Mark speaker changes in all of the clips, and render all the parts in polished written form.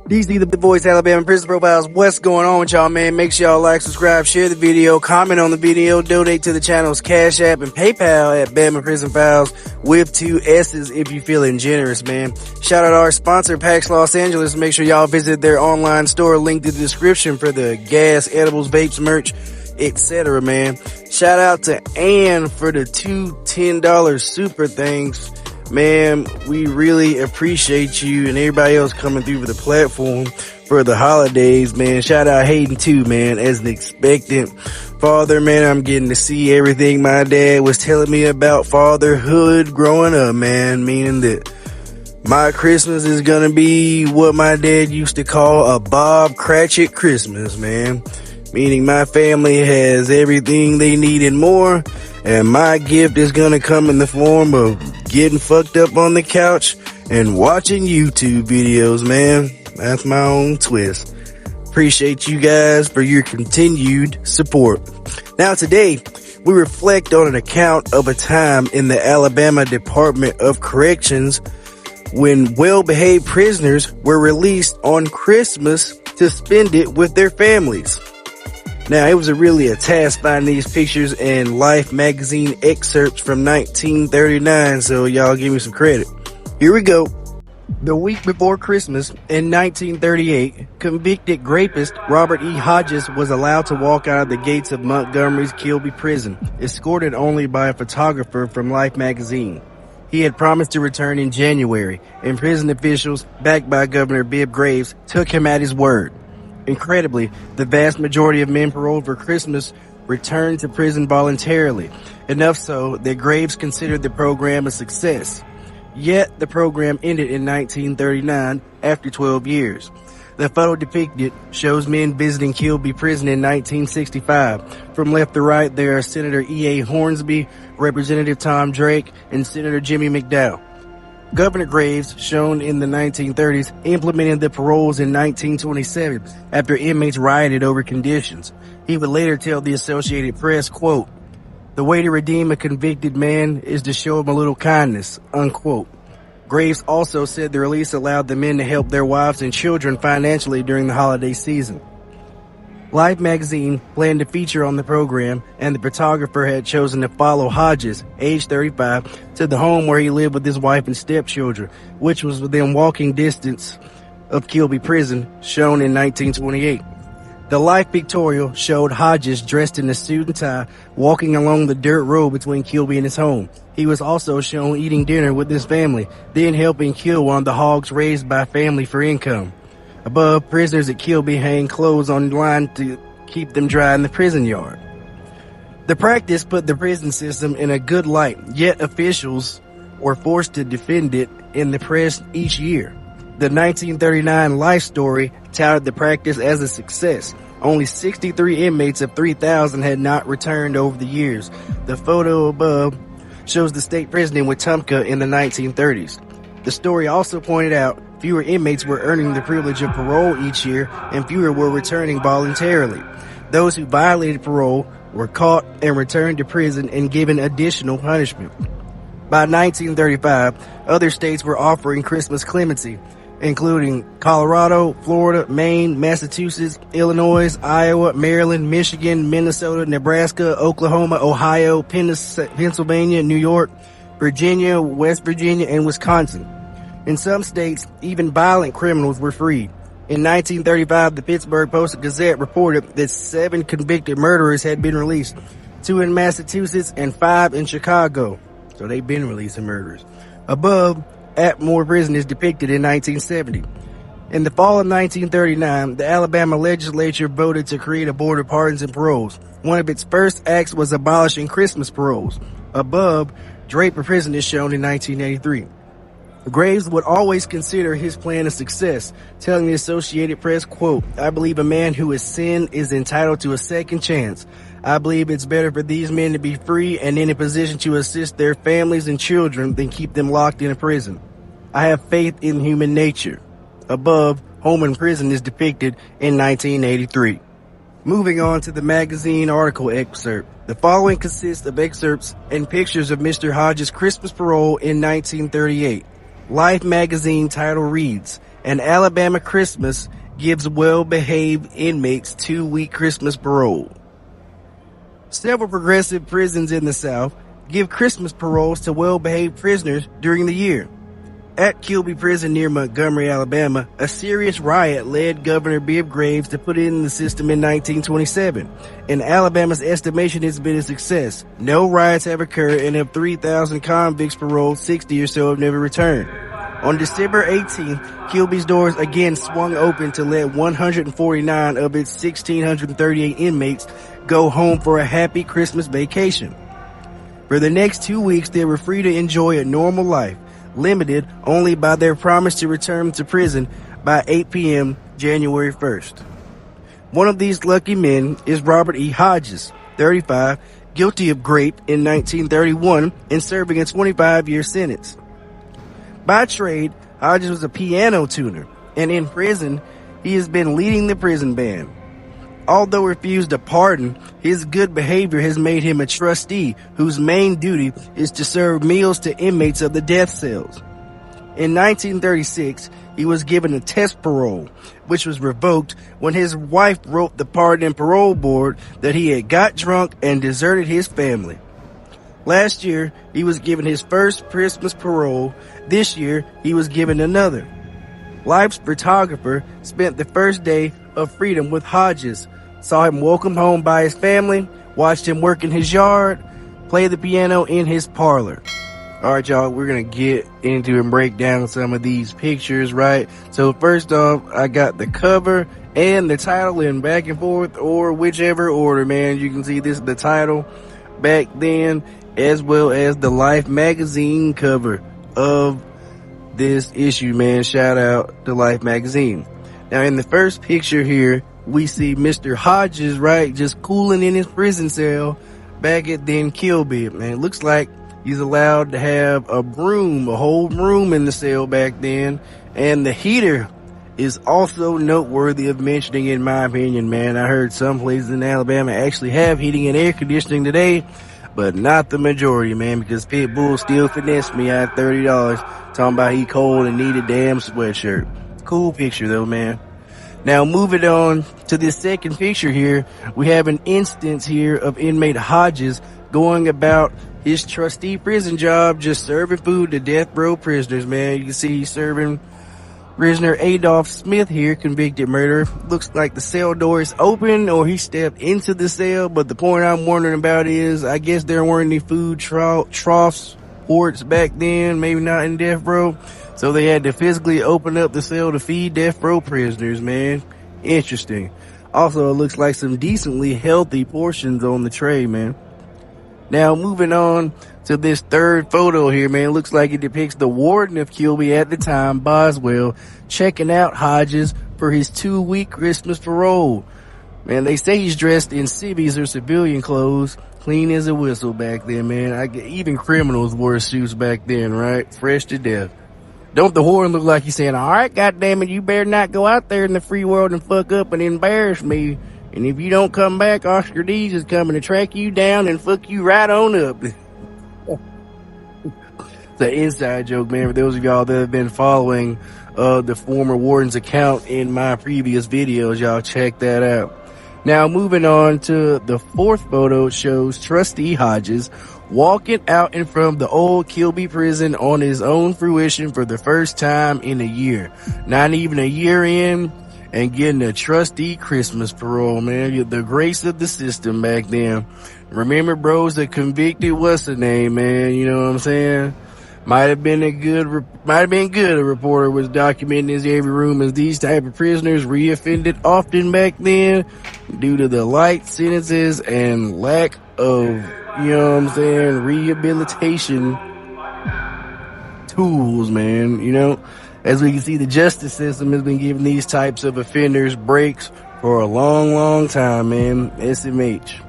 Speaker 1: DC the voice, Alabama Prison Profiles. What's going on with y'all, man? Make sure y'all like, subscribe, share the video, comment on the video, donate to the channel's Cash App and PayPal at Bama Prison Files with 2 S's if you're feeling generous, man. Shout out our sponsor, PAX Los Angeles. Make sure y'all visit their online store, linked in the description for the gas, edibles, vapes, merch, etc., man. Shout out to Ann for the 2 $10 super thanks. Man, we really appreciate you and everybody else coming through for the platform for the holidays, man. Shout out Hayden too, man. As an expectant father, man, I'm getting to see everything my dad was telling me about fatherhood growing up, man. Meaning that my Christmas is gonna be what my dad used to call a Bob Cratchit Christmas, man. Meaning my family has everything they need and more. And my gift is gonna come in the form of getting fucked up on the couch and watching YouTube videos, man. That's my own twist. Appreciate you guys for your continued support. Now today, we reflect on an account of a time in the Alabama Department of Corrections when well-behaved prisoners were released on Christmas to spend it with their families. Now, it was really a task finding these pictures and Life magazine excerpts from 1939, so y'all give me some credit. Here we go. The week before Christmas in 1938, convicted rapist Robert E. Hodges was allowed to walk out of the gates of Montgomery's Kilby prison, escorted only by a photographer from Life magazine. He had promised to return in January, and prison officials, backed by Governor Bibb Graves, took him at his word. Incredibly, the vast majority of men paroled for Christmas returned to prison voluntarily, enough so that Graves considered the program a success. Yet, the program ended in 1939 after 12 years. The photo depicted shows men visiting Kilby Prison in 1965. From left to right, there are Senator E.A. Hornsby, Representative Tom Drake, and Senator Jimmy McDowell. Governor Graves, shown in the 1930s, implemented the paroles in 1927 after inmates rioted over conditions. He would later tell the Associated Press, quote, "The way to redeem a convicted man is to show him a little kindness," unquote. Graves also said the release allowed the men to help their wives and children financially during the holiday season. Life magazine planned to feature on the program, and the photographer had chosen to follow Hodges, age 35, to the home where he lived with his wife and stepchildren, which was within walking distance of Kilby Prison, shown in 1928. The Life pictorial showed Hodges dressed in a suit and tie, walking along the dirt road between Kilby and his home. He was also shown eating dinner with his family, then helping kill one of the hogs raised by family for income. Above, prisoners at Kilby hang clothes on line to keep them dry in the prison yard. The practice put the prison system in a good light, yet officials were forced to defend it in the press each year. The 1939 Life story touted the practice as a success. Only 63 inmates of 3,000 had not returned over the years. The photo above shows the state prison in Wetumpka in the 1930s. The story also pointed out fewer inmates were earning the privilege of parole each year, and fewer were returning voluntarily. Those who violated parole were caught and returned to prison and given additional punishment. By 1935, other states were offering Christmas clemency, including Colorado, Florida, Maine, Massachusetts, Illinois, Iowa, Maryland, Michigan, Minnesota, Nebraska, Oklahoma, Ohio, Pennsylvania, New York, Virginia, West Virginia, and Wisconsin. In some states, even violent criminals were freed. In 1935, the Pittsburgh Post-Gazette reported that 7 convicted murderers had been released, 2 in Massachusetts and 5 in Chicago. So they've been releasing murderers. Above, Atmore Prison is depicted in 1970. In the fall of 1939, the Alabama legislature voted to create a board of pardons and paroles. One of its first acts was abolishing Christmas paroles. Above, Draper Prison is shown in 1983. Graves would always consider his plan a success, telling the Associated Press, quote, "I believe a man who has sinned is entitled to a second chance. I believe it's better for these men to be free and in a position to assist their families and children than keep them locked in a prison. I have faith in human nature." Above, Holman Prison is depicted in 1983. Moving on to the magazine article excerpt. The following consists of excerpts and pictures of Mr. Hodges' Christmas parole in 1938. Life magazine title reads, An Alabama Christmas gives well-behaved inmates 2-week Christmas parole. Several progressive prisons in the South give Christmas paroles to well-behaved prisoners during the year. At Kilby Prison near Montgomery, Alabama, a serious riot led Governor Bibb Graves to put it in the system in 1927. In Alabama's estimation, it's been a success. No riots have occurred, and of 3,000 convicts paroled, 60 or so have never returned. On December 18th, Kilby's doors again swung open to let 149 of its 1,638 inmates go home for a happy Christmas vacation. For the next 2 weeks, they were free to enjoy a normal life, limited only by their promise to return to prison by 8 p.m. January 1st. One of these lucky men is Robert E. Hodges, 35, guilty of grape in 1931 and serving a 25-year sentence. By trade, Hodges was a piano tuner, and in prison, he has been leading the prison band. Although refused a pardon, his good behavior has made him a trustee whose main duty is to serve meals to inmates of the death cells. In 1936, he was given a test parole, which was revoked when his wife wrote the Pardon and Parole Board that he had got drunk and deserted his family. Last year, he was given his first Christmas parole. This year, he was given another. Life's photographer spent the first day of freedom with Hodges, saw him welcomed home by his family, watched him work in his yard, play the piano in his parlor. All right, y'all, we're going to get into and break down some of these pictures, right? So first off, I got the cover and the title in back and forth or whichever order, man. You can see this, the title back then, as well as the Life magazine cover of this issue, man. Shout out to Life magazine. Now, in the first picture here, we see Mr. Hodges, right, just cooling in his prison cell back at then Kilby. Man, it looks like he's allowed to have a broom, a whole broom in the cell back then. And the heater is also noteworthy of mentioning, in my opinion, man. I heard some places in Alabama actually have heating and air conditioning today, but not the majority, man, because Pitbull still finessed me at $30 talking about he cold and need a damn sweatshirt. Cool picture though, man. Now moving on to this second picture here, we have an instance here of inmate Hodges going about his trustee prison job, just serving food to death row prisoners, man. You can see he's serving prisoner Adolph Smith here, convicted murderer. Looks like the cell door is open or he stepped into the cell, but the point I'm wondering about is, I guess there weren't any food troughs, ports back then, maybe not in death row. So they had to physically open up the cell to feed death row prisoners, man. Interesting. Also, it looks like some decently healthy portions on the tray, man. Now, moving on to this third photo here, man. It looks like it depicts the warden of Kilby at the time, Boswell, checking out Hodges for his 2-week Christmas parole. Man, they say he's dressed in civvies or civilian clothes, clean as a whistle back then, man. Even criminals wore suits back then, right? Fresh to death. Don't the warden look like he's saying, all right, goddammit, you better not go out there in the free world and fuck up and embarrass me. And if you don't come back, Oscar Dees is coming to track you down and fuck you right on up. It's an inside joke, man, for those of y'all that have been following the former warden's account in my previous videos. Y'all check that out. Now, moving on to the fourth photo, shows Trustee Hodges walking out in front of the old Kilby prison on his own fruition for the first time in a year. Not even a year in, and getting a trustee Christmas parole, man. The grace of the system back then. Remember, bros, the convicted, what's the name, man? You know what I'm saying? Might have been good. A reporter was documenting his every room as these type of prisoners reoffended often back then due to the light sentences and lack of, you know what I'm saying, rehabilitation tools, man. You know, as we can see, the justice system has been giving these types of offenders breaks for a long, long time, man. SMH.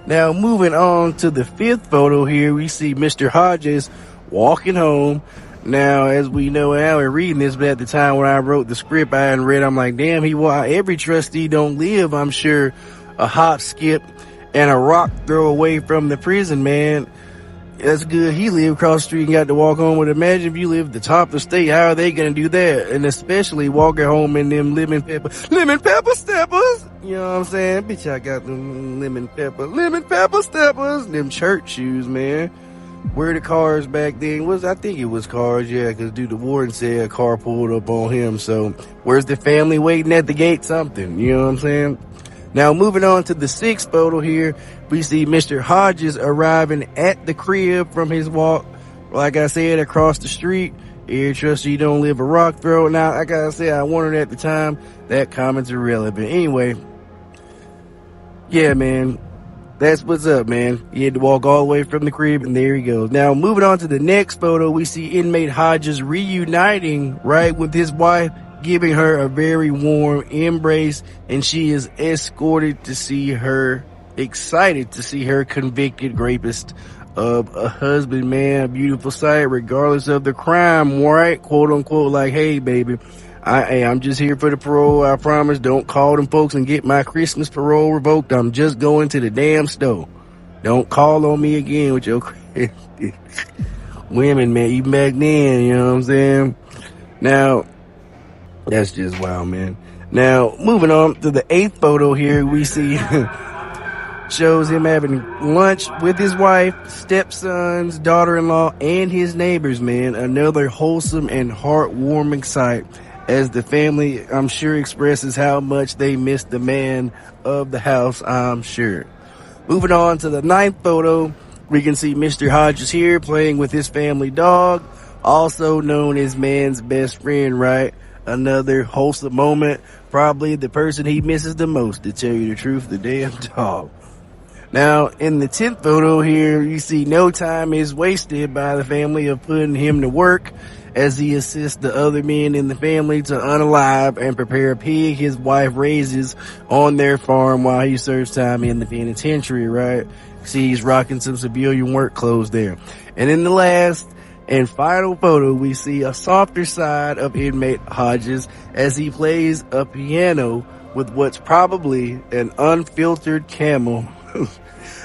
Speaker 1: Now, moving on to the fifth photo here, we see Mr. Hodges walking home. Now, as we know now, we're reading this, but at the time when I wrote the script, I hadn't read, I'm like, damn, every trustee don't live, I'm sure, a hop, skip, and a rock throw away from the prison, man. That's good. He lived across the street and got to walk home. But imagine if you live at the top of the state, how are they going to do that? And especially walking home in them lemon pepper steppers. You know what I'm saying? Bitch, I got them lemon pepper steppers. Them church shoes, man. Where the cars back then I think it was cars, yeah, because dude, the warden said a car pulled up on him. So where's the family waiting at the gate? Something, you know what I'm saying? Now, moving on to the sixth photo here, we see Mr. Hodges arriving at the crib from his walk, like I said, across the street. Here, trust you don't live a rock throw. Now, like I said, I wondered at the time, that comment's irrelevant. Anyway, yeah, man, that's what's up, man. He had to walk all the way from the crib, and there he goes. Now, moving on to the next photo, we see inmate Hodges reuniting, right, with his wife, giving her a very warm embrace, and she is excited to see her convicted rapist of a husband, man. A beautiful sight, regardless of the crime, right? Quote unquote, like, hey, baby, I'm just here for the parole. I promise, don't call them folks and get my Christmas parole revoked. I'm just going to the damn store. Don't call on me again with your women, man. Even back then, you know what I'm saying? Now, that's just wild, man. Now, moving on to the eighth photo here, we see shows him having lunch with his wife, stepsons, daughter-in-law, and his neighbors, man. Another wholesome and heartwarming sight as the family, I'm sure, expresses how much they miss the man of the house, I'm sure. Moving on to the ninth photo, we can see Mr. Hodges here playing with his family dog, also known as man's best friend, right? Another wholesome moment. Probably the person he misses the most, to tell you the truth, the damn dog. Now, in the 10th photo here, you see no time is wasted by the family of putting him to work as he assists the other men in the family to unalive and prepare a pig his wife raises on their farm while he serves time in the penitentiary, right? See, he's rocking some civilian work clothes there. And in the last and final photo, we see a softer side of inmate Hodges as he plays a piano with what's probably an unfiltered camel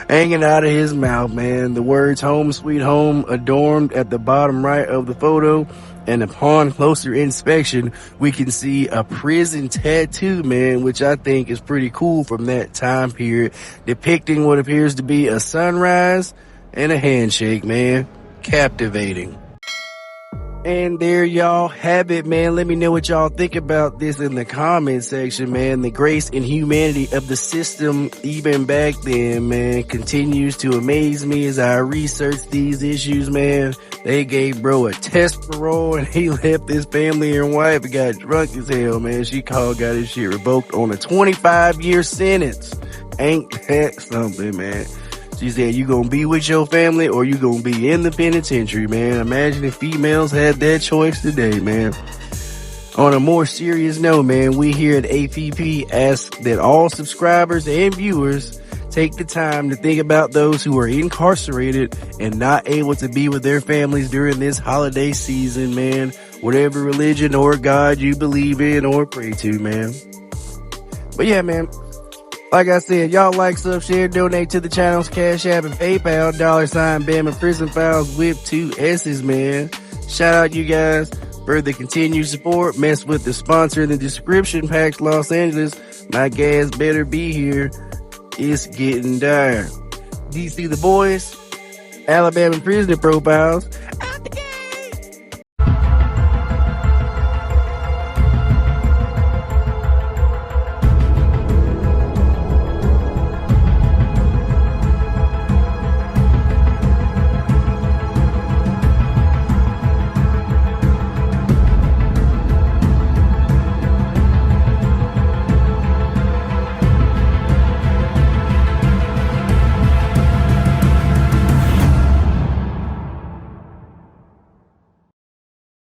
Speaker 1: hanging out of his mouth, man. The words "Home Sweet Home" adorned at the bottom right of the photo. And upon closer inspection, we can see a prison tattoo, man, which I think is pretty cool from that time period, depicting what appears to be a sunrise and a handshake, man. Captivating. And there y'all have it, man. Let me know what y'all think about this in the comment section, man. The grace and humanity of the system, even back then, man, continues to amaze me as I research these issues, man. They gave bro a test parole and he left his family and wife and got drunk as hell, man. Got his shit revoked on a 25-year sentence. Ain't that something, man? She said, you gonna be with your family or you gonna be in the penitentiary, man. Imagine if females had that choice today, man. On a more serious note, man, we here at APP ask that all subscribers and viewers take the time to think about those who are incarcerated and not able to be with their families during this holiday season, man. Whatever religion or God you believe in or pray to, man. But yeah, man. Like I said, y'all like, sub, share, donate to the channel's Cash App and PayPal, $ Bama Prison Files with 2 S's, man. Shout out you guys for the continued support. Mess with the sponsor in the description, PAX Los Angeles. My gas better be here. It's getting dire. DC the boys, Alabama Prisoner Profiles,